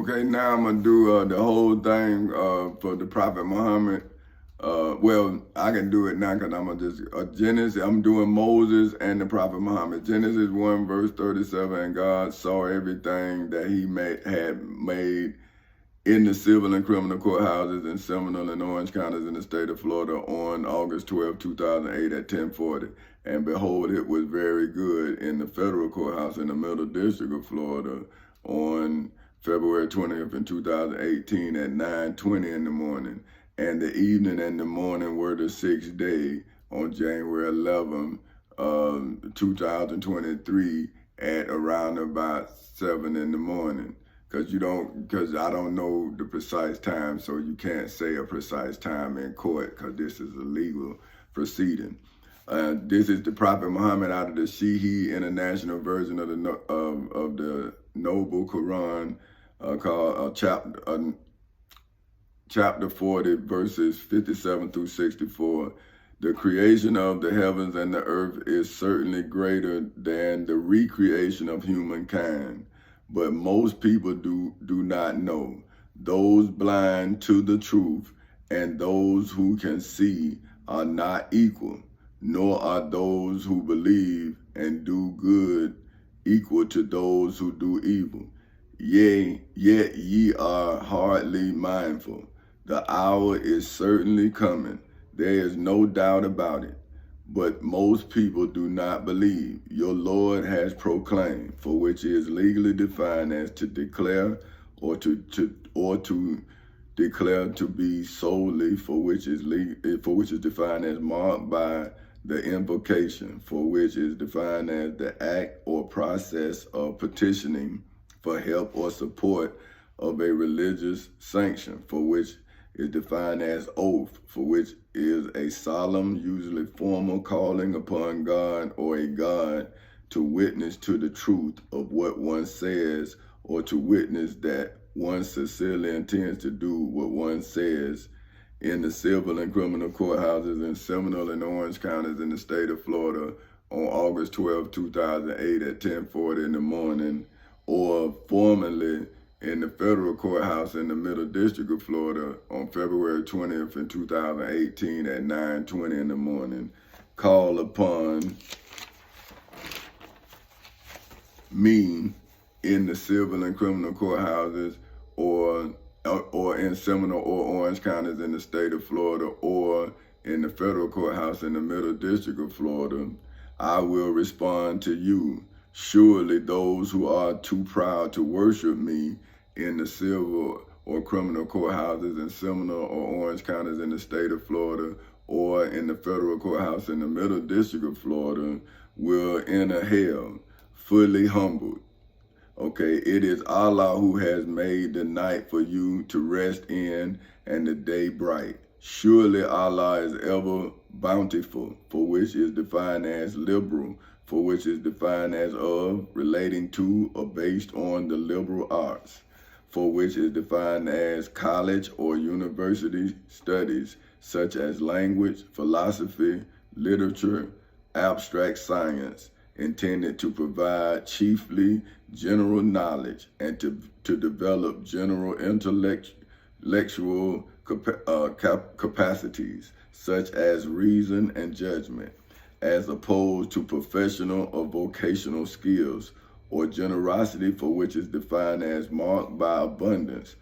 Okay, now I'm gonna do the whole thing for the Prophet Muhammad. Well, I can do it now because I'm gonna just Genesis. I'm doing Moses and the Prophet Muhammad. Genesis 1 verse 37. And God saw everything that He had made in the civil and criminal courthouses in Seminole and Orange counties in the state of Florida on August 12, 2008 at 10:40. And behold, it was very good in the federal courthouse in the Middle District of Florida on February 20th in 2018 at 9:20 in the morning. And the evening and the morning were the sixth day on January 11, 2023 at around about 7 in the morning. Because I don't know the precise time, so you can't say a precise time in court because this is a legal proceeding. This is the Prophet Muhammad out of the Shihi International Version of the Noble Quran, called chapter 40, verses 57 through 64. The creation of the heavens and the earth is certainly greater than the recreation of humankind, but most people do not know. Those blind to the truth and those who can see are not equal, nor are those who believe and do good equal to those who do evil. Yea, yet ye are hardly mindful. The hour is certainly coming. There is no doubt about it. But most people do not believe. Your Lord has proclaimed, for which is legally defined as to declare or to declare to be solely, for which is defined as marked by the invocation, for which is defined as the act or process of petitioning for help or support of a religious sanction, for which is defined as oath, for which is a solemn, usually formal calling upon God or a god to witness to the truth of what one says, or to witness that one sincerely intends to do what one says. In the civil and criminal courthouses in Seminole and Orange counties in the state of Florida on August 12, 2008 at 10:40 in the morning, or formerly in the federal courthouse in the Middle District of Florida on February 20th in 2018 at 9:20 in the morning, call upon me in the civil and criminal courthouses or in Seminole or Orange counties in the state of Florida, or in the federal courthouse in the Middle District of Florida, I will respond to you. Surely those who are too proud to worship me in the civil or criminal courthouses in Seminole or Orange counties in the state of Florida, or in the federal courthouse in the Middle District of Florida, will enter hell fully humbled. Okay, it is Allah who has made the night for you to rest in and the day bright. Surely Allah is ever bountiful, for which is defined as liberal, for which is defined as of, relating to, or based on the liberal arts, for which is defined as college or university studies, such as language, philosophy, literature, abstract science, intended to provide chiefly general knowledge and to develop general intellectual capacities, such as reason and judgment, as opposed to professional or vocational skills, or generosity, for which is defined as marked by abundance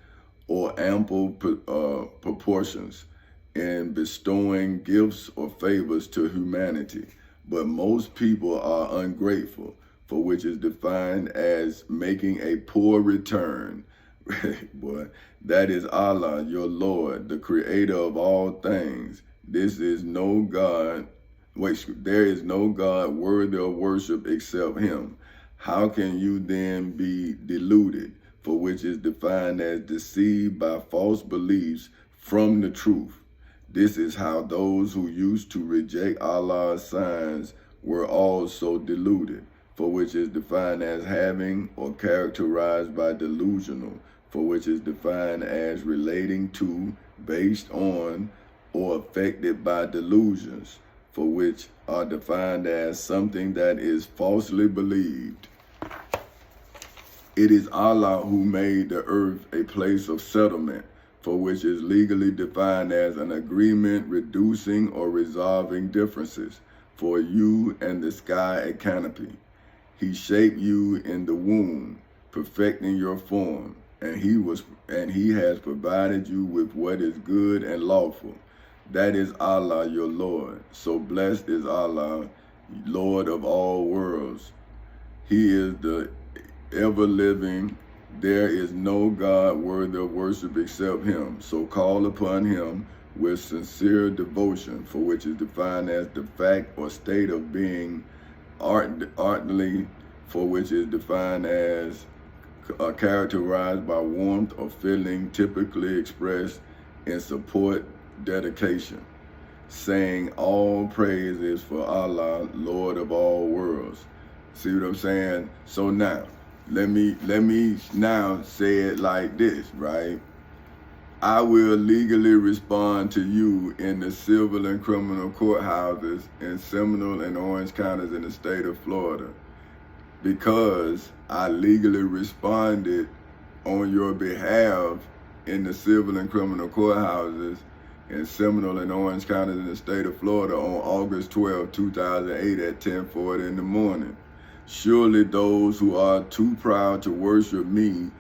or ample proportions in bestowing gifts or favors to humanity. But most people are ungrateful, for which is defined as making a poor return. Boy, that is Allah, your Lord, the creator of all things. There is no God worthy of worship except him. How can you then be deluded, for which is defined as deceived by false beliefs from the truth? This is how those who used to reject Allah's signs were also deluded, for which is defined as having, or characterized by delusional, for which is defined as relating to, based on, or affected by delusions, for which are defined as something that is falsely believed It is Allah who made the earth a place of settlement, for which is legally defined as an agreement reducing or resolving differences, for you and the sky a canopy. He shaped you in the womb, perfecting your form, and he has provided you with what is good and lawful. That is Allah your Lord. So blessed is Allah, Lord of all worlds. He is the ever-living. There is no God worthy of worship except him. So call upon him with sincere devotion, for which is defined as the fact or state of being ardently, for which is defined as characterized by warmth or feeling typically expressed in support, dedication, saying all praise is for Allah, Lord of all worlds. See what I'm saying? So now, let me now say it like this, right? I will legally respond to you in the civil and criminal courthouses in Seminole and Orange counties in the state of Florida, because I legally responded on your behalf in the civil and criminal courthouses in Seminole and Orange counties in the state of Florida on August 12, 2008 at 10:40 in the morning. Surely those who are too proud to worship me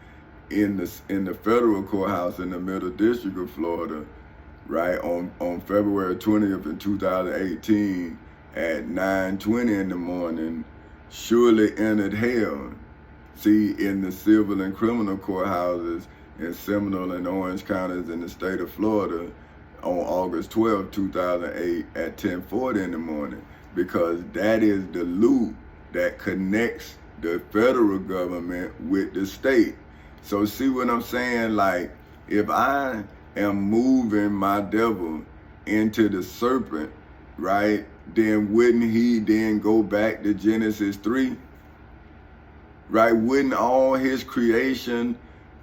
in the federal courthouse in the Middle District of Florida, right, on February 20th in 2018 at 9:20 in the morning, surely entered hell. See, in the civil and criminal courthouses in Seminole and Orange counties in the state of Florida on August 12, 2008 at 10:40 in the morning, because that is the loop that connects the federal government with the state. So see what I'm saying? Like, if I am moving my devil into the serpent, right, then wouldn't he then go back to Genesis 3? Right? Wouldn't all his creation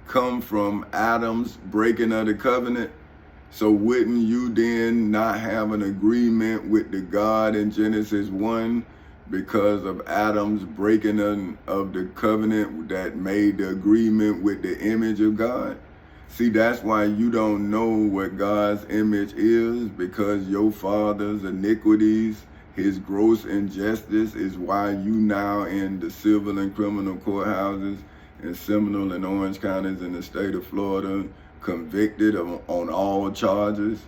come from Adam's breaking of the covenant? So wouldn't you then not have an agreement with the God in Genesis 1 because of Adam's breaking of the covenant that made the agreement with the image of God? See, that's why you don't know what God's image is, because your father's iniquities, his gross injustice is why you now in the civil and criminal courthouses in Seminole and Orange counties in the state of Florida, convicted on all charges.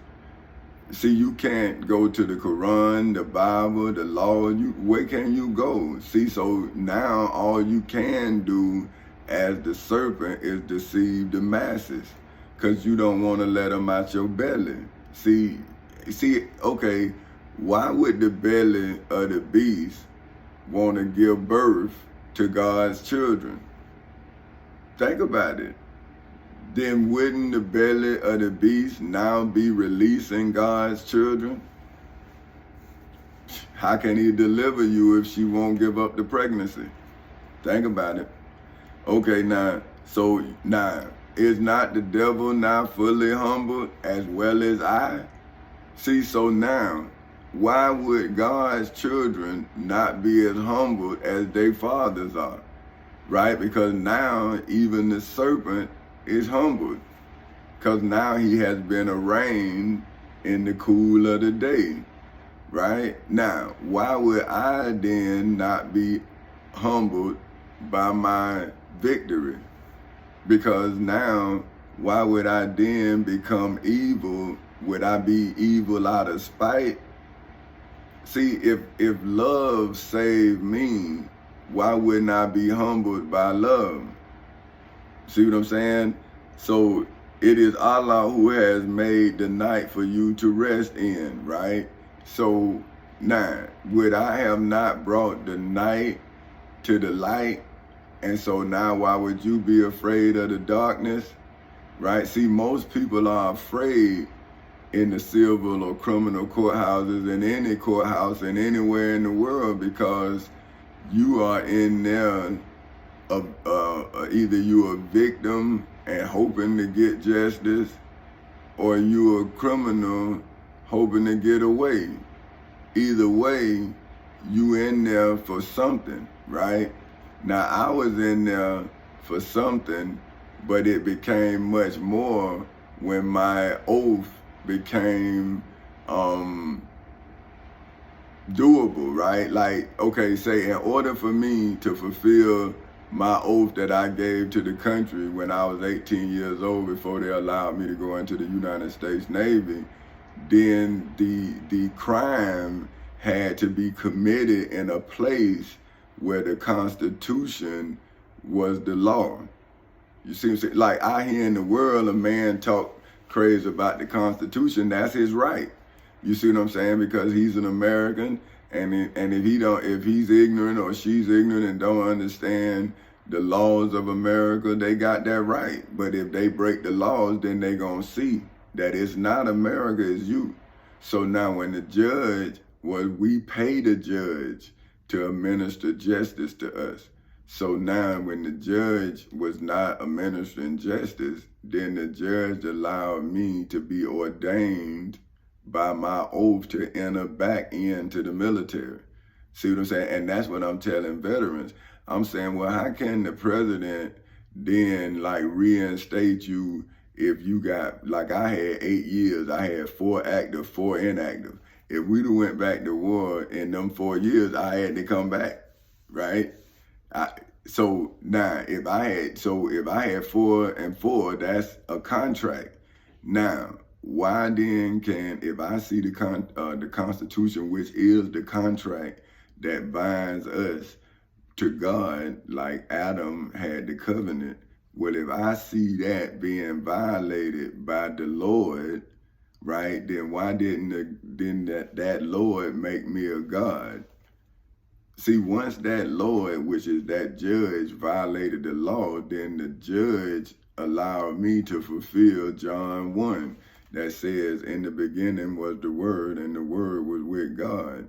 See, you can't go to the Quran, the Bible, the law. Where can you go? See, so now all you can do as the serpent is deceive the masses, because you don't want to let them out your belly. See, okay, why would the belly of the beast want to give birth to God's children? Think about it. Then wouldn't the belly of the beast now be releasing God's children? How can he deliver you if she won't give up the pregnancy? Think about it. Okay, now, so now, is not the devil now fully humbled as well as I? See, so now, why would God's children not be as humbled as their fathers are? Right? Because now even the serpent is humbled, because now he has been arraigned in the cool of the day. Right? Now, why would I then not be humbled by my victory? Because now, why would I then become evil? Would I be evil out of spite? See, if love saved me, why wouldn't I be humbled by love? See what I'm saying? So it is Allah who has made the night for you to rest in, right? So now, would I have not brought the night to the light? And so now why would you be afraid of the darkness? Right? See, most people are afraid in the civil or criminal courthouses, in any courthouse and anywhere in the world, because you are in there, either you're a victim and hoping to get justice, or you're a criminal hoping to get away. Either way, you in there for something, right? Now, I was in there for something, but it became much more when my oath became doable, right? Like, okay, say in order for me to fulfill my oath that I gave to the country when I was 18 years old before they allowed me to go into the United States Navy, then the crime had to be committed in a place where the Constitution was the law. You see what I'm saying? Like, I hear in the world a man talk crazy about the Constitution. That's his right. You see what I'm saying? Because he's an American, and if he's ignorant or she's ignorant and don't understand the laws of America, they got that right. But if they break the laws, then they gonna see that it's not America, it's you. So now when the judge, we pay the judge to administer justice to us. So now when the judge was not administering justice, then the judge allowed me to be ordained by my oath to enter back into the military. See what I'm saying? And that's what I'm telling veterans. I'm saying, well, how can the president then like reinstate you if you got, like I had 8 years, I had 4 active, 4 inactive. If we'd have went back to war in them 4 years, I had to come back, right? So now if I had 4 and 4, that's a contract. Now, why then if I see the Constitution, which is the contract that binds us to God, like Adam had the covenant, well, if I see that being violated by the Lord, right, then why didn't that Lord make me a God? See, once that Lord, which is that judge, violated the law, then the judge allowed me to fulfill John 1 that says, in the beginning was the Word, and the Word was with God.